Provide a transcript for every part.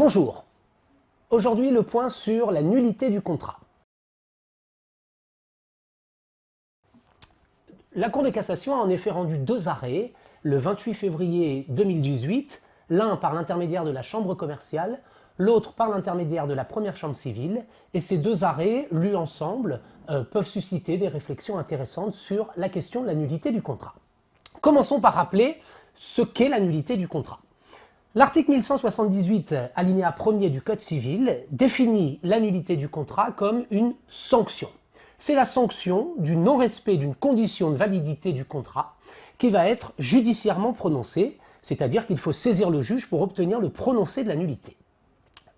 Bonjour. Aujourd'hui, le point sur la nullité du contrat. La Cour de cassation a en effet rendu deux arrêts le 28 février 2018, l'un par l'intermédiaire de la Chambre commerciale, l'autre par l'intermédiaire de la première Chambre civile, et ces deux arrêts, lus ensemble, peuvent susciter des réflexions intéressantes sur la question de la nullité du contrat. Commençons par rappeler ce qu'est la nullité du contrat. L'article 1178, alinéa 1er du Code civil, définit la nullité du contrat comme une sanction. C'est la sanction du non-respect d'une condition de validité du contrat qui va être judiciairement prononcée, c'est-à-dire qu'il faut saisir le juge pour obtenir le prononcé de la nullité.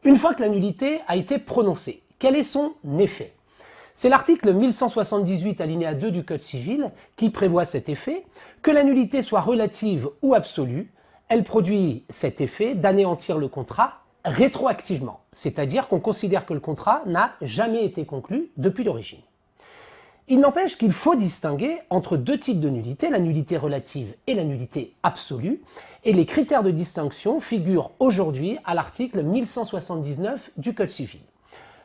Une fois que la nullité a été prononcée, quel est son effet? C'est l'article 1178 alinéa 2 du Code civil qui prévoit cet effet, que la nullité soit relative ou absolue. Elle produit cet effet d'anéantir le contrat rétroactivement, c'est-à-dire qu'on considère que le contrat n'a jamais été conclu depuis l'origine. Il n'empêche qu'il faut distinguer entre deux types de nullité, la nullité relative et la nullité absolue, et les critères de distinction figurent aujourd'hui à l'article 1179 du Code civil.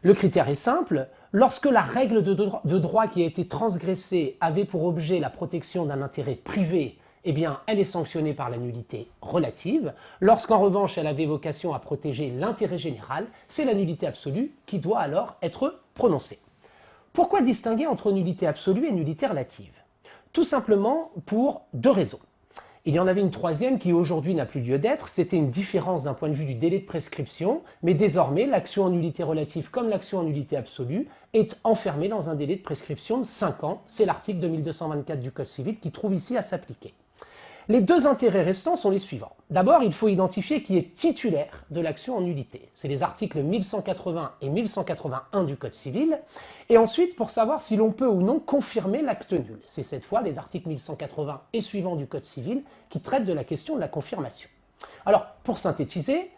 Le critère est simple, lorsque la règle de droit qui a été transgressée avait pour objet la protection d'un intérêt privé, eh bien, elle est sanctionnée par la nullité relative. Lorsqu'en revanche, elle avait vocation à protéger l'intérêt général, c'est la nullité absolue qui doit alors être prononcée. Pourquoi distinguer entre nullité absolue et nullité relative? Tout simplement pour deux raisons. Il y en avait une troisième qui aujourd'hui n'a plus lieu d'être, c'était une différence d'un point de vue du délai de prescription, mais désormais l'action en nullité relative comme l'action en nullité absolue est enfermée dans un délai de prescription de 5 ans, c'est l'article 2224 du Code civil qui trouve ici à s'appliquer. Les deux intérêts restants sont les suivants. D'abord, il faut identifier qui est titulaire de l'action en nullité. C'est les articles 1180 et 1181 du Code civil. Et ensuite, pour savoir si l'on peut ou non confirmer l'acte nul. C'est cette fois les articles 1180 et suivants du Code civil qui traitent de la question de la confirmation. Alors, pour synthétiser,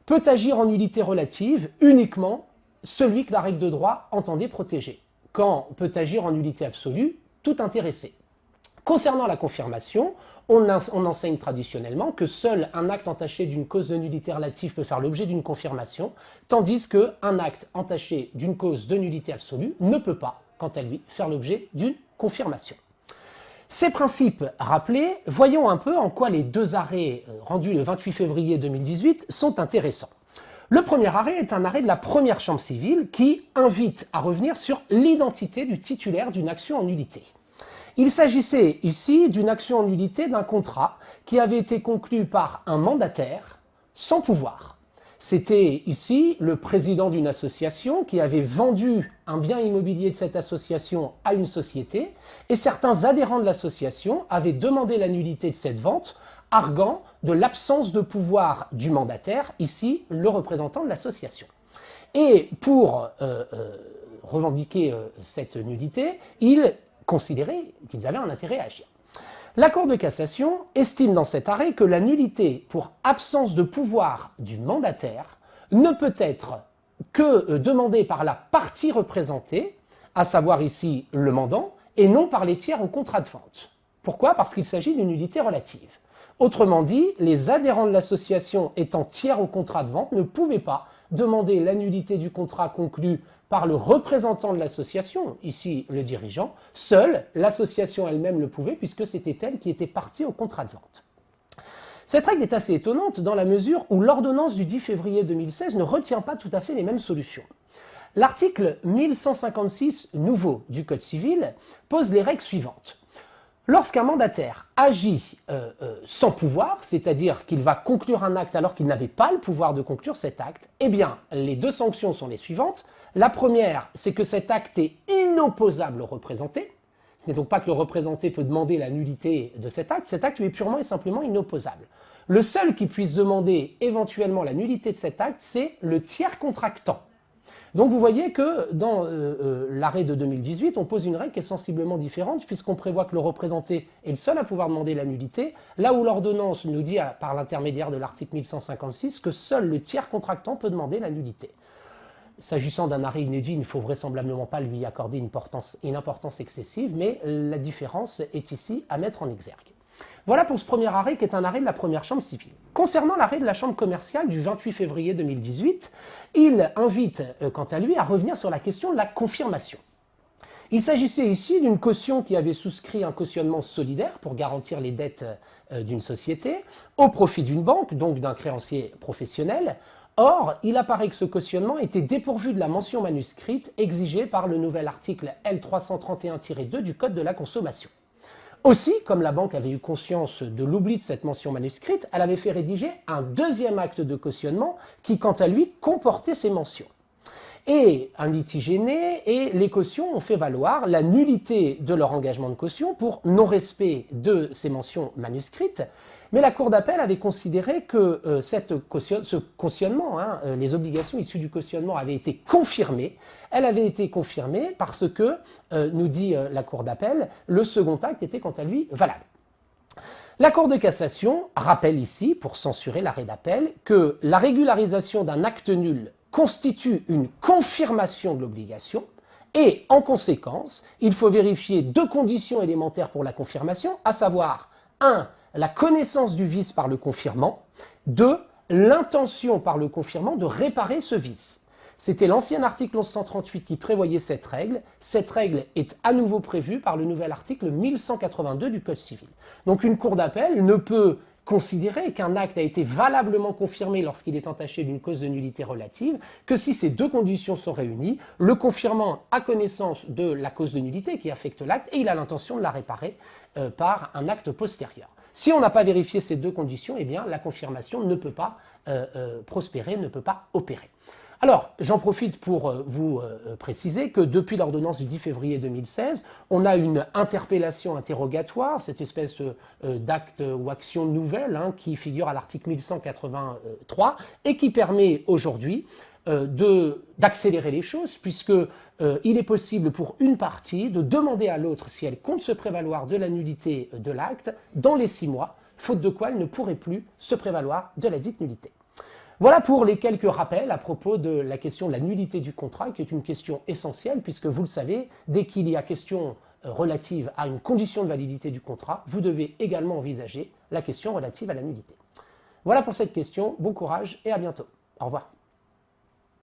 peut agir en nullité relative uniquement celui que la règle de droit entendait protéger. Quand peut agir en nullité absolue, tout intéressé. Concernant la confirmation, on enseigne traditionnellement que seul un acte entaché d'une cause de nullité relative peut faire l'objet d'une confirmation, tandis qu'un acte entaché d'une cause de nullité absolue ne peut pas, quant à lui, faire l'objet d'une confirmation. Ces principes rappelés, voyons un peu en quoi les deux arrêts rendus le 28 février 2018 sont intéressants. Le premier arrêt est un arrêt de la première chambre civile qui invite à revenir sur l'identité du titulaire d'une action en nullité. Il s'agissait ici d'une action en nullité d'un contrat qui avait été conclu par un mandataire sans pouvoir. C'était ici le président d'une association qui avait vendu un bien immobilier de cette association à une société et certains adhérents de l'association avaient demandé la nullité de cette vente, arguant de l'absence de pouvoir du mandataire, ici le représentant de l'association. Et pour revendiquer cette nullité, il considérer qu'ils avaient un intérêt à agir. La Cour de cassation estime dans cet arrêt que la nullité pour absence de pouvoir du mandataire ne peut être que demandée par la partie représentée, à savoir ici le mandant, et non par les tiers au contrat de vente. Pourquoi? Parce qu'il s'agit d'une nullité relative. Autrement dit, les adhérents de l'association étant tiers au contrat de vente ne pouvaient pas demander la nullité du contrat conclu par le représentant de l'association, ici le dirigeant, seule l'association elle-même le pouvait puisque c'était elle qui était partie au contrat de vente. Cette règle est assez étonnante dans la mesure où l'ordonnance du 10 février 2016 ne retient pas tout à fait les mêmes solutions. L'article 1156 nouveau du Code civil pose les règles suivantes. Lorsqu'un mandataire agit sans pouvoir, c'est-à-dire qu'il va conclure un acte alors qu'il n'avait pas le pouvoir de conclure cet acte, eh bien, les deux sanctions sont les suivantes. La première, c'est que cet acte est inopposable au représenté. Ce n'est donc pas que le représenté peut demander la nullité de cet acte lui est purement et simplement inopposable. Le seul qui puisse demander éventuellement la nullité de cet acte, c'est le tiers contractant. Donc vous voyez que dans l'arrêt de 2018, on pose une règle qui est sensiblement différente puisqu'on prévoit que le représenté est le seul à pouvoir demander la nullité, là où l'ordonnance nous dit par l'intermédiaire de l'article 1156 que seul le tiers contractant peut demander la nullité. S'agissant d'un arrêt inédit, il ne faut vraisemblablement pas lui accorder une importance excessive, mais la différence est ici à mettre en exergue. Voilà pour ce premier arrêt qui est un arrêt de la première chambre civile. Concernant l'arrêt de la chambre commerciale du 28 février 2018, il invite quant à lui à revenir sur la question de la confirmation. Il s'agissait ici d'une caution qui avait souscrit un cautionnement solidaire pour garantir les dettes d'une société au profit d'une banque, donc d'un créancier professionnel. Or, il apparaît que ce cautionnement était dépourvu de la mention manuscrite exigée par le nouvel article L331-2 du Code de la consommation. Aussi, comme la banque avait eu conscience de l'oubli de cette mention manuscrite, elle avait fait rédiger un deuxième acte de cautionnement qui, quant à lui, comportait ces mentions. Et un litige est né et les cautions ont fait valoir la nullité de leur engagement de caution pour non-respect de ces mentions manuscrites. Mais la Cour d'appel avait considéré que ce cautionnement, les obligations issues du cautionnement avaient été confirmées. Elle avait été confirmée parce que, nous dit la Cour d'appel, le second acte était quant à lui valable. La Cour de cassation rappelle ici, pour censurer l'arrêt d'appel, que la régularisation d'un acte nul constitue une confirmation de l'obligation et, en conséquence, il faut vérifier deux conditions élémentaires pour la confirmation, à savoir 1. La connaissance du vice par le confirmant, 2. L'intention par le confirmant de réparer ce vice. C'était l'ancien article 1138 qui prévoyait cette règle. Cette règle est à nouveau prévue par le nouvel article 1182 du Code civil. Donc une cour d'appel ne peut considérer qu'un acte a été valablement confirmé lorsqu'il est entaché d'une cause de nullité relative que si ces deux conditions sont réunies, le confirmant a connaissance de la cause de nullité qui affecte l'acte et il a l'intention de la réparer par un acte postérieur. Si on n'a pas vérifié ces deux conditions, eh bien, la confirmation ne peut pas prospérer, ne peut pas opérer. Alors, j'en profite pour vous préciser que depuis l'ordonnance du 10 février 2016, on a une interpellation interrogatoire, cette espèce d'acte ou action nouvelle qui figure à l'article 1183 et qui permet aujourd'hui d'accélérer les choses puisque il est possible pour une partie de demander à l'autre si elle compte se prévaloir de la nullité de l'acte dans les 6 mois, faute de quoi elle ne pourrait plus se prévaloir de la dite nullité. Voilà pour les quelques rappels à propos de la question de la nullité du contrat, qui est une question essentielle, puisque vous le savez, dès qu'il y a question relative à une condition de validité du contrat, vous devez également envisager la question relative à la nullité. Voilà pour cette question, bon courage et à bientôt. Au revoir.